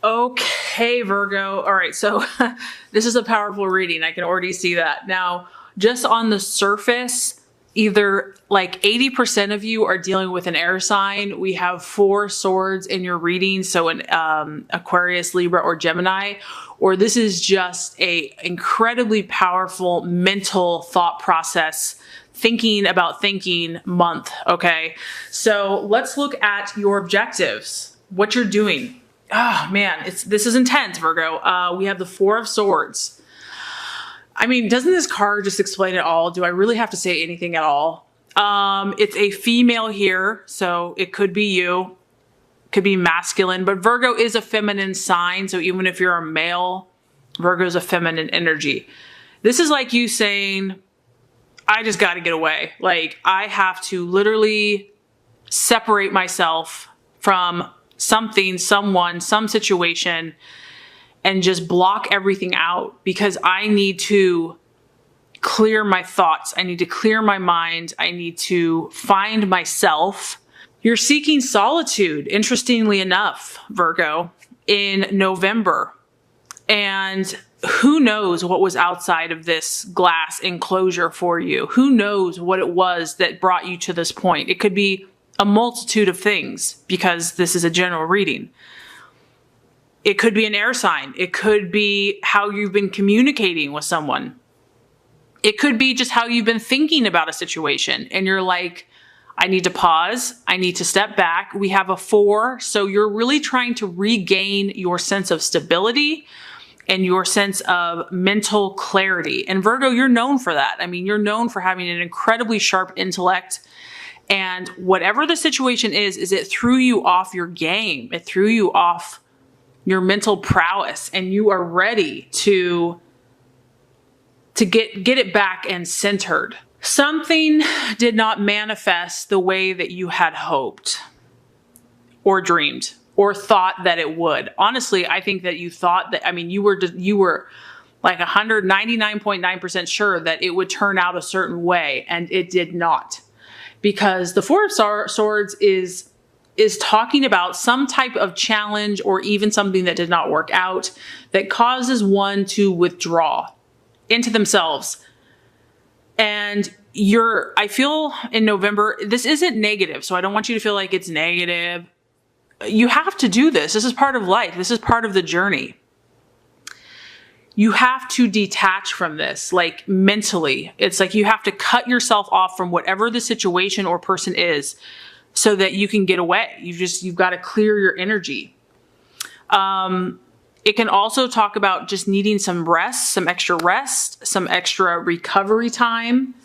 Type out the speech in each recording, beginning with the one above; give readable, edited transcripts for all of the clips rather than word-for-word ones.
Okay, Virgo. All right, so this is a powerful reading. I can already see that. Now, just on the surface, either like 80% of you are dealing with an air sign. We have 4 swords in your reading, so an Aquarius, Libra, or Gemini, or this is just a incredibly powerful mental thought process, thinking about thinking month, okay? So let's look at your objectives, what you're doing. Oh man, this is intense, Virgo. We have the 4 of Swords. I mean, doesn't this card just explain it all? Do I really have to say anything at all? It's a female here, so it could be you, could be masculine, but Virgo is a feminine sign. So even if you're a male, Virgo is a feminine energy. This is like you saying, I just got to get away. Like I have to literally separate myself from something, someone, some situation, and just block everything out because I need to clear my thoughts. I need to clear my mind. I need to find myself. You're seeking solitude, interestingly enough, Virgo, in November. And who knows what was outside of this glass enclosure for you? Who knows what it was that brought you to this point? It could be a multitude of things because this is a general reading. It could be an air sign. It could be how you've been communicating with someone. It could be just how you've been thinking about a situation and you're like, I need to pause. I need to step back. We have a 4. So you're really trying to regain your sense of stability and your sense of mental clarity. And Virgo, you're known for that. I mean, you're known for having an incredibly sharp intellect. And whatever the situation is it threw you off your game. It threw you off your mental prowess, and you are ready to get it back and centered. Something did not manifest the way that you had hoped or dreamed or thought that it would. Honestly, I think that you thought that, I mean, you were like 199.9% sure that it would turn out a certain way, and it did not. Because the 4 of Swords is talking about some type of challenge or even something that did not work out that causes one to withdraw into themselves. And I feel in November, this isn't negative, so I don't want you to feel like it's negative. You have to do this. This is part of life. This is part of the journey. You have to detach from this, like mentally. It's like you have to cut yourself off from whatever the situation or person is so that you can get away. You've got to clear your energy. It can also talk about just needing some rest, some extra recovery time.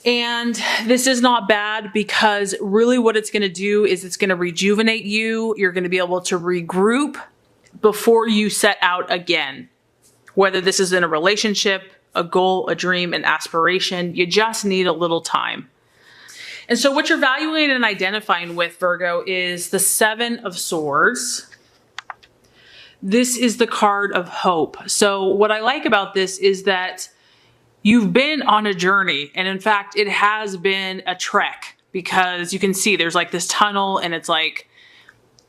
And this is not bad because really what it's going to do is it's going to rejuvenate you. You're going to be able to regroup before you set out again. Whether this is in a relationship, a goal, a dream, an aspiration, you just need a little time. And so what you're valuing and identifying with, Virgo, is the 7 of Swords. This is the card of hope. So what I like about this is that you've been on a journey. And in fact, it has been a trek because you can see there's like this tunnel and it's like,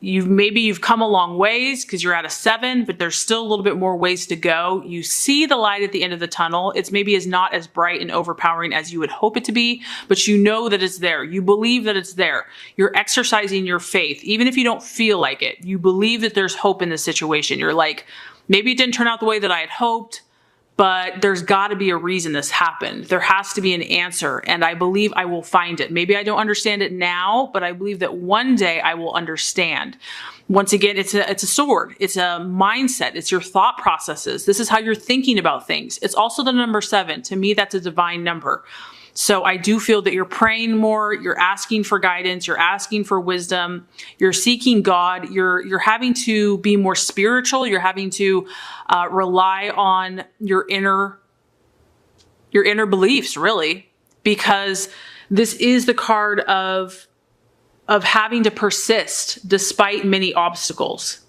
you've come a long ways because you're at a 7, but there's still a little bit more ways to go. You see the light at the end of the tunnel. It's maybe not as bright and overpowering as you would hope it to be, but you know that it's there. You believe that it's there. You're exercising your faith. Even if you don't feel like it, you believe that there's hope in the situation. You're like, maybe it didn't turn out the way that I had hoped, but there's got to be a reason this happened. There has to be an answer, and I believe I will find it. Maybe I don't understand it now, but I believe that one day I will understand. Once again, it's a sword. It's a mindset. It's your thought processes. This is how you're thinking about things. It's also the number 7. To me, that's a divine number. So I do feel that you're praying more, you're asking for guidance, you're asking for wisdom, you're seeking God, you're having to be more spiritual, you're having to rely on your inner beliefs, really, because this is the card of having to persist despite many obstacles.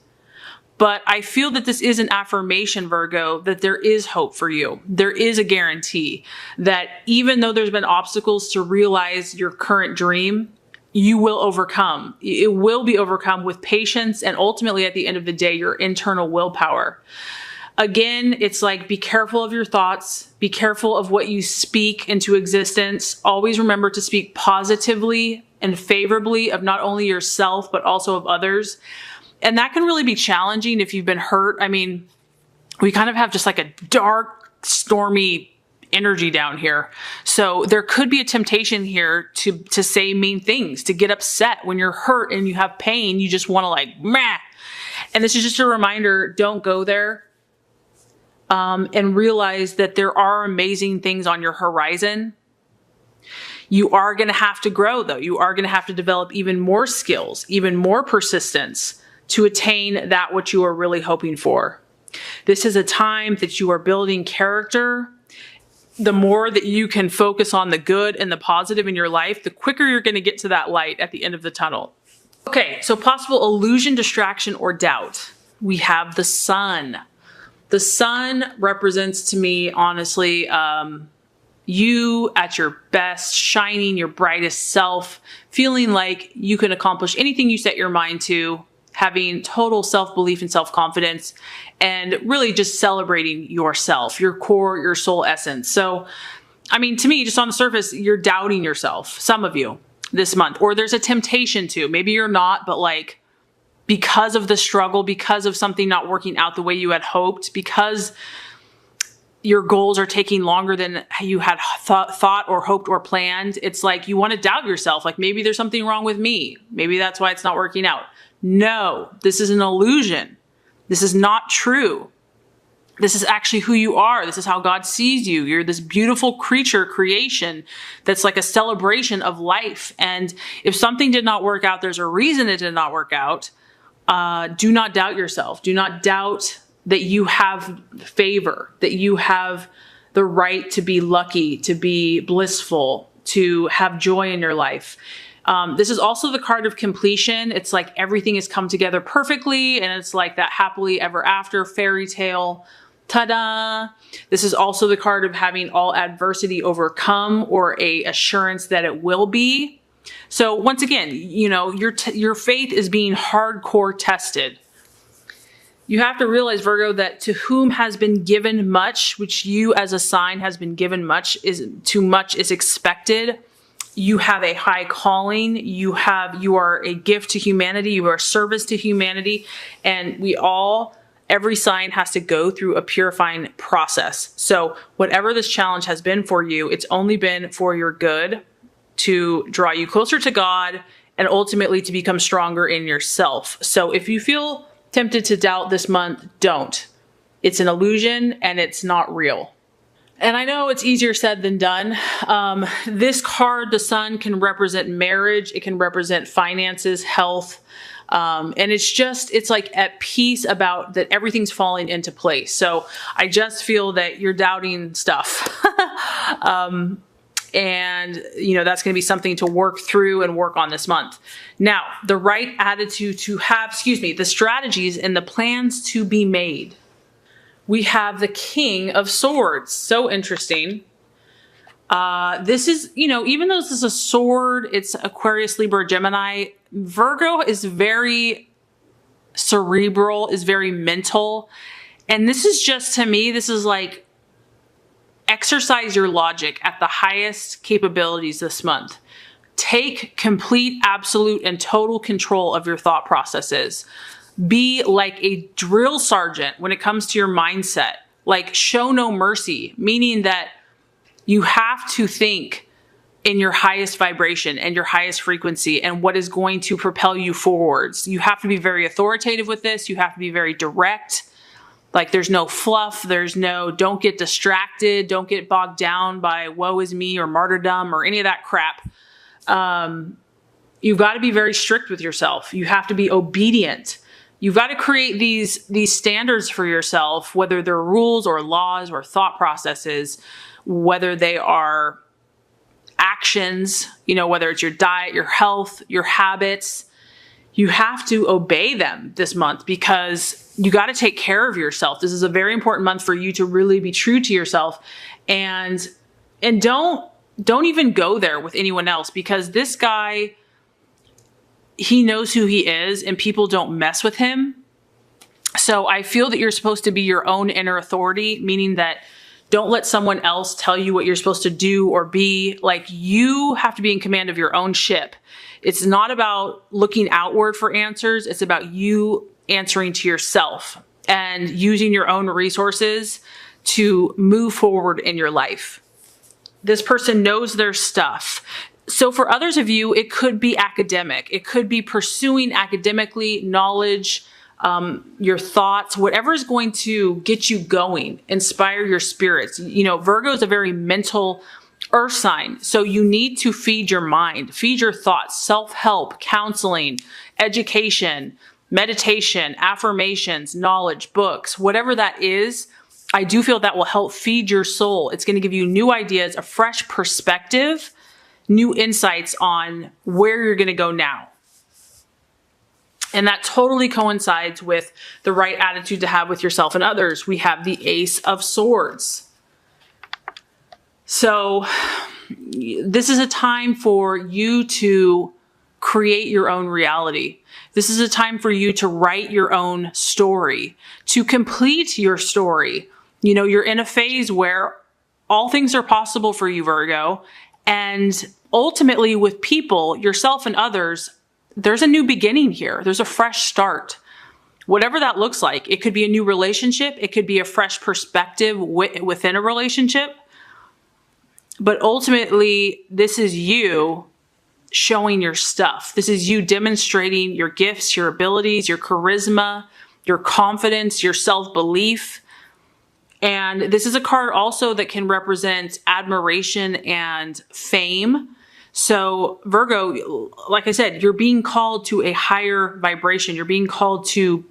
But I feel that this is an affirmation, Virgo, that there is hope for you. There is a guarantee that even though there's been obstacles to realize your current dream, you will overcome. It will be overcome with patience and ultimately at the end of the day, your internal willpower. Again, it's like, be careful of your thoughts. Be careful of what you speak into existence. Always remember to speak positively and favorably of not only yourself, but also of others. And that can really be challenging if you've been hurt. I mean, we kind of have just like a dark, stormy energy down here. So there could be a temptation here to say mean things, to get upset when you're hurt and you have pain. You just want to like, meh. And this is just a reminder, don't go there. And realize that there are amazing things on your horizon. You are going to have to grow though. You are going to have to develop even more skills, even more persistence to attain that which you are really hoping for. This is a time that you are building character. The more that you can focus on the good and the positive in your life, the quicker you're going to get to that light at the end of the tunnel. Okay, so possible illusion, distraction, or doubt. We have the sun. The sun represents to me, honestly, you at your best, shining your brightest self, feeling like you can accomplish anything you set your mind to, having total self-belief and self-confidence, and really just celebrating yourself, your core, your soul essence. So, I mean, to me, just on the surface, you're doubting yourself, some of you, this month, or there's a temptation to. Maybe you're not, but like, because of the struggle, because of something not working out the way you had hoped, because your goals are taking longer than you had thought or hoped or planned, it's like you want to doubt yourself. Like, maybe there's something wrong with me. Maybe that's why it's not working out. No, this is an illusion. This is not true. This is actually who you are. This is how God sees you. You're this beautiful creature, creation, that's like a celebration of life. And if something did not work out, there's a reason it did not work out. Do not doubt yourself. Do not doubt that you have favor, that you have the right to be lucky, to be blissful, to have joy in your life. This is also the card of completion. It's like everything has come together perfectly, and it's like that happily ever after fairy tale. Ta-da! This is also the card of having all adversity overcome, or a assurance that it will be. So once again, you know, your faith is being hardcore tested. You have to realize, Virgo, that to whom has been given much, which you as a sign has been given much, too much is expected. You have a high calling. You are a gift to humanity. You are a service to humanity. And every sign has to go through a purifying process. So whatever this challenge has been for you, it's only been for your good, to draw you closer to God and ultimately to become stronger in yourself. So if you feel tempted to doubt this month, don't. It's an illusion and it's not real. And I know it's easier said than done. This card, the sun, can represent marriage. It can represent finances, health. And it's like at peace about that everything's falling into place. So I just feel that you're doubting stuff. And, you know, that's going to be something to work through and work on this month. Now, the right attitude to have, the strategies and the plans to be made. We have the King of Swords. So interesting. This is, you know, even though this is a sword, it's Aquarius, Libra, Gemini. Virgo is very cerebral, is very mental. And this is just, to me, this is like, exercise your logic at the highest capabilities this month. Take complete, absolute, and total control of your thought processes. Be like a drill sergeant when it comes to your mindset. Like, show no mercy, meaning that you have to think in your highest vibration and your highest frequency and what is going to propel you forwards. You have to be very authoritative with this. You have to be very direct. Like, there's no fluff. Don't get distracted. Don't get bogged down by woe is me or martyrdom or any of that crap. You've got to be very strict with yourself. You have to be obedient. You've got to create these standards for yourself, whether they're rules or laws or thought processes, whether they are actions, you know, whether it's your diet, your health, your habits. You have to obey them this month because you got to take care of yourself. This is a very important month for you to really be true to yourself, and don't even go there with anyone else, because this guy he knows who he is and people don't mess with him. So I feel that you're supposed to be your own inner authority, meaning that don't let someone else tell you what you're supposed to do or be. Like, you have to be in command of your own ship. It's not about looking outward for answers. It's about you answering to yourself and using your own resources to move forward in your life. This person knows their stuff. So for others of you, it could be academic. It could be pursuing academically knowledge, your thoughts, whatever is going to get you going, inspire your spirits. You know, Virgo is a very mental earth sign. So you need to feed your mind, feed your thoughts, self-help, counseling, education, meditation, affirmations, knowledge, books, whatever that is. I do feel that will help feed your soul. It's going to give you new ideas, a fresh perspective, new insights on where you're going to go now. And that totally coincides with the right attitude to have with yourself and others. We have the Ace of Swords. So this is a time for you to create your own reality. This is a time for you to write your own story, to complete your story. You know, you're in a phase where all things are possible for you, Virgo. And ultimately with people, yourself and others, there's a new beginning here. There's a fresh start. Whatever that looks like. It could be a new relationship. It could be a fresh perspective within a relationship. But ultimately, this is you showing your stuff. This is you demonstrating your gifts, your abilities, your charisma, your confidence, your self-belief. And this is a card also that can represent admiration and fame. So Virgo, like I said, you're being called to a higher vibration. You're being called to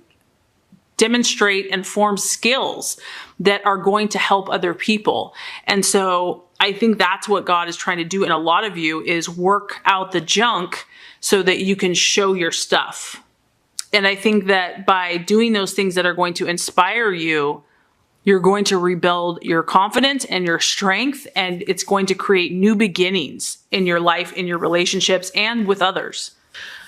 demonstrate and form skills that are going to help other people. And so I think that's what God is trying to do in a lot of you, is work out the junk so that you can show your stuff. And I think that by doing those things that are going to inspire you, you're going to rebuild your confidence and your strength, and it's going to create new beginnings in your life, in your relationships, and with others.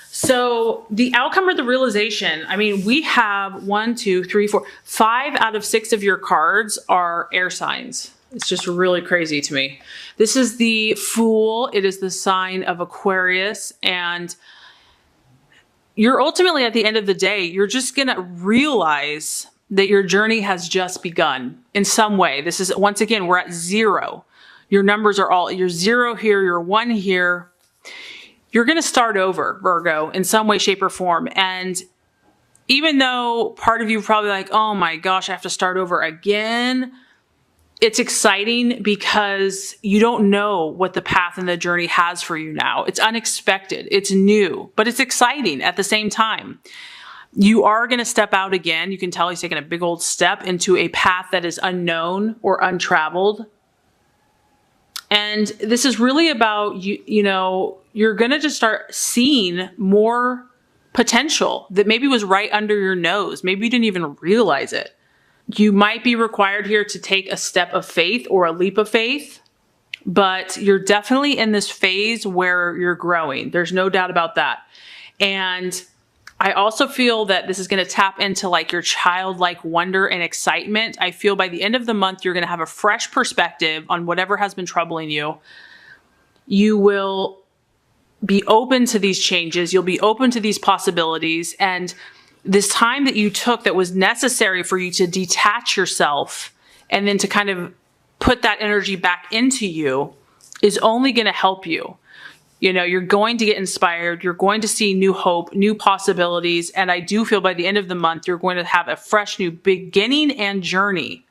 So the outcome or the realization, I mean, we have 1, 2, 3, 4, 5 out of 6 of your cards are air signs. It's just really crazy to me. This is the Fool. It is the sign of Aquarius. And you're ultimately, at the end of the day, you're just going to realize that your journey has just begun in some way. This is, once again, we're at 0. Your numbers are all, you're 0 here, you're 1 here. You're going to start over, Virgo, in some way, shape, or form. And even though part of you probably like, oh my gosh, I have to start over again, it's exciting because you don't know what the path and the journey has for you now. It's unexpected, it's new, but it's exciting at the same time. You are going to step out again. You can tell he's taking a big old step into a path that is unknown or untraveled. And this is really about, you know, you're going to just start seeing more potential that maybe was right under your nose. Maybe you didn't even realize it. You might be required here to take a step of faith or a leap of faith, but you're definitely in this phase where you're growing. There's no doubt about that. And I also feel that this is going to tap into like your childlike wonder and excitement. I feel by the end of the month, you're going to have a fresh perspective on whatever has been troubling you. You will be open to these changes. You'll be open to these possibilities. And this time that you took that was necessary for you to detach yourself and then to kind of put that energy back into you is only going to help you. You know, you're going to get inspired. You're going to see new hope, new possibilities. And I do feel by the end of the month, you're going to have a fresh new beginning and journey